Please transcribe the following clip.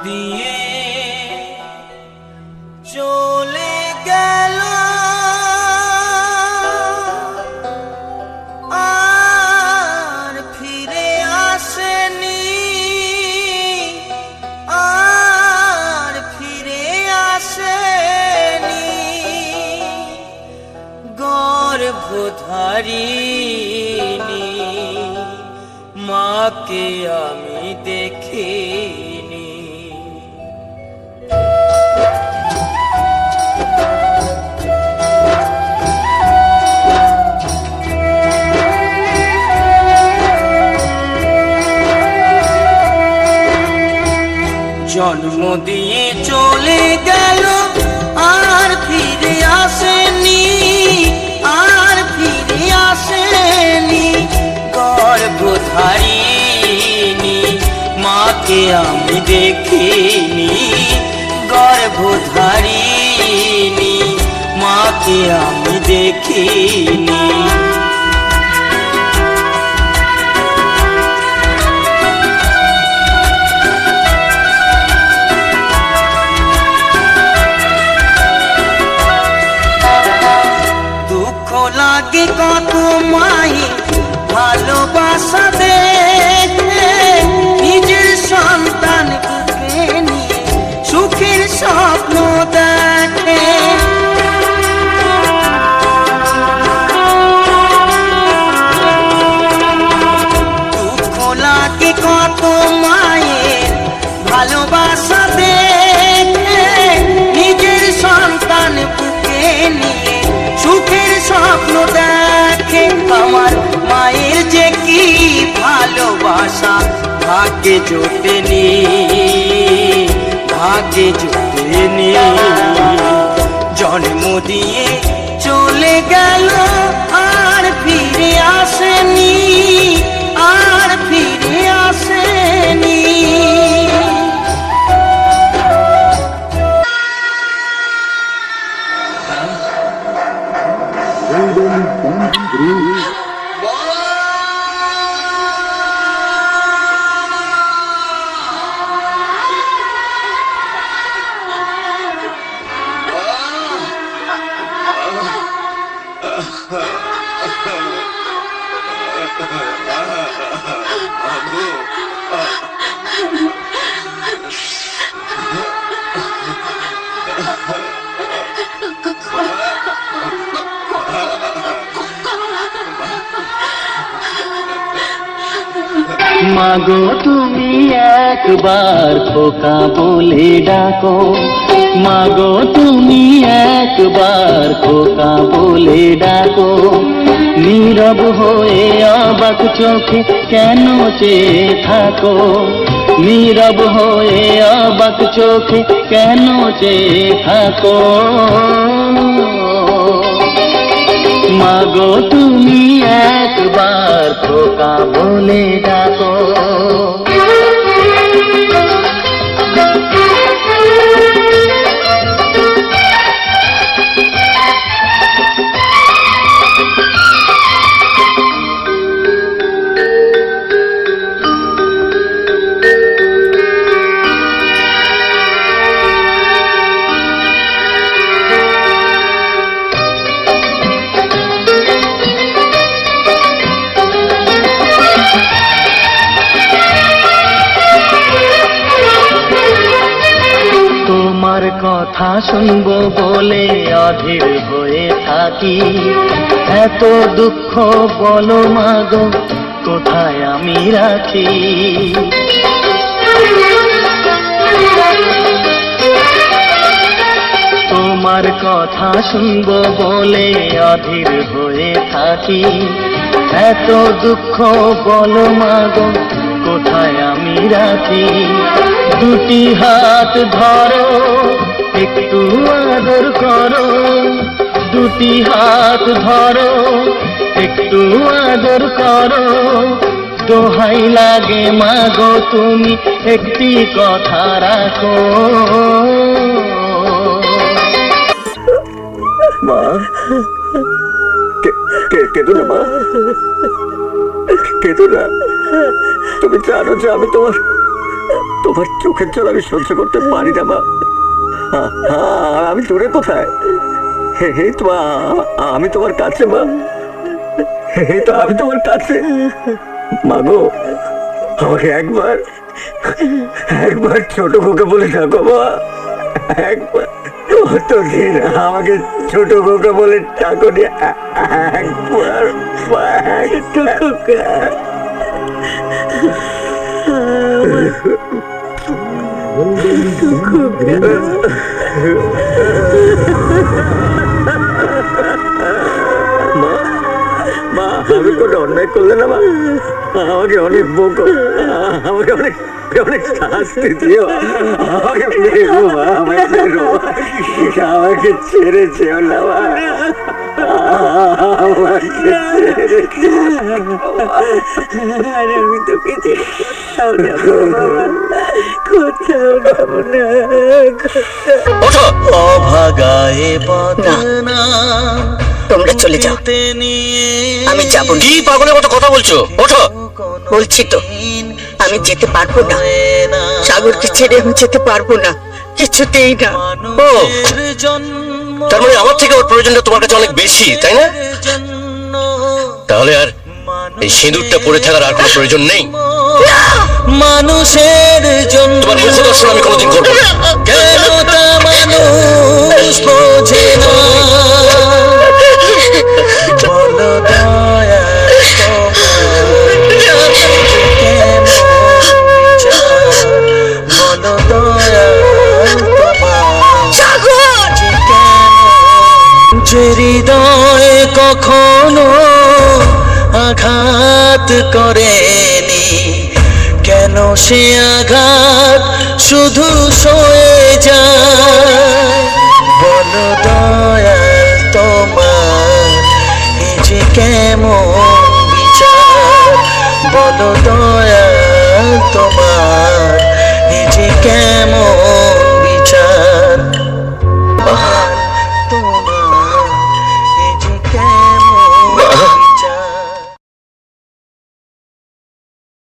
দিয়ে চলে গেল আর ফিরে আসেনি, আর ফিরে আসেনি। গর্ভধারিণী মাকে আমি দেখিনি। জন্ম দিয়ে চলে গেল আর ফিরে আসেনি, আর ফিরে আসেনি। গর্ভধারিণী মাকে আমি দেখিনি, গর্ভধারিণী মাকে আমি দেখিনি। লাগে কত মায়ের ভালোবাসা দেখে, নিজের সন্তান বুকে নিয়ে সুখের স্বপ্ন দেখে। দুঃখ লাগে কত মায়ের ভালোবাসা দেখে, নিজের সন্তান বুকে নিয়ে সুখের স্বপ্ন দেখে। আমার মায়ের যে কি ভালোবাসা ভাগ্যে জোটেনি, ভাগ্যে জোটেনি। জন্ম দিয়ে চলে গেল আর ফিরে আসেনি, আর ফিরে আসেনি। মাগো তুমি একবার খোকা বলে ডাকো, মাগো তুমি একবার খোকা বলে ডাকো। নীরব হয়ে অবাক চোখে কেন চেয়ে থাকো, নীরব হয়ে অবাক চোখে কেন চেয়ে থাকো। মাগো তুমি একবার খোকা বলে ডাকো। কথা শুনবো বলে অধীর হয়ে থাকি, এত দুঃখ বলো মাগো কোথায় আমি রাখি। তোমার কথা শুনবো বলে অধীর হয়ে থাকি, এত দুঃখ বলো মাগো কোথায় আমি রাখি। দুটি হাত ধরো একটু আদর করো, দুটি হাত ধরো একটু আদর করো। দোহাই লাগে মাগো তুমি একটি কথা রাখো। মা কেঁদো না মা, কেঁদো না। তুমি জানো যে আমি তোমার চোখের জল আমি সহ্য করতে পারি না মা। আমি দূরে কোথায়? হে তো মা, আমি তোমার কাছে মা। হে তো আমি তোমার কাছে মা গো। আমাকে একবার একবার ছোট খোকা বলে ডাকো মা। একবার কতদিন আমাকে ছোট খোকা বলে ডাকো নি। একবার ছোট খোকা। মা, আমি কোনো অন্যায় করলে না মা। আমাকে অনেক বকো, আমাকে অনেক অনেক শাস্তি দিও। আমাকে মেরো মা, আমাকে মেরো। আমাকে ছেড়ে যেও না মা। আমাকে ছেড়ে আর আমি তোকে ছেড়ে কোথাও যাবো বাবা, কোথাও যাবো না। ওঠো অভাগায়ে বদনা, তোমরা চলে যাও, আমি যাবো না। কি পাগলের মতো কথা বলছো? ওঠো। বলছি তো আমি যেতে পারবো না, সাগরকে ছেড়ে আমি যেতে পারবো না, কিছুতেই না। ও, তার মানে আমার থেকে ওর প্রয়োজনটা তোমার কাছে অনেক বেশি, তাই না? তাহলে আর এই সিঁদুরটা পরে থাকার আর কোনো প্রয়োজন নেই। মানুষের জন্য তোমার মুখ দর্শন আমি কোনোদিন করবো না। কেন তা মানুষ বোঝে না, বলো দয়া বলো দয়া যে হৃদয়ে কখনো আঘাত করেনি, কেন সে আঘাত শুধু সয়ে যায়? বলো দয়া তোমার এ যে কেমন বিচার, বলো দয়া তোমার।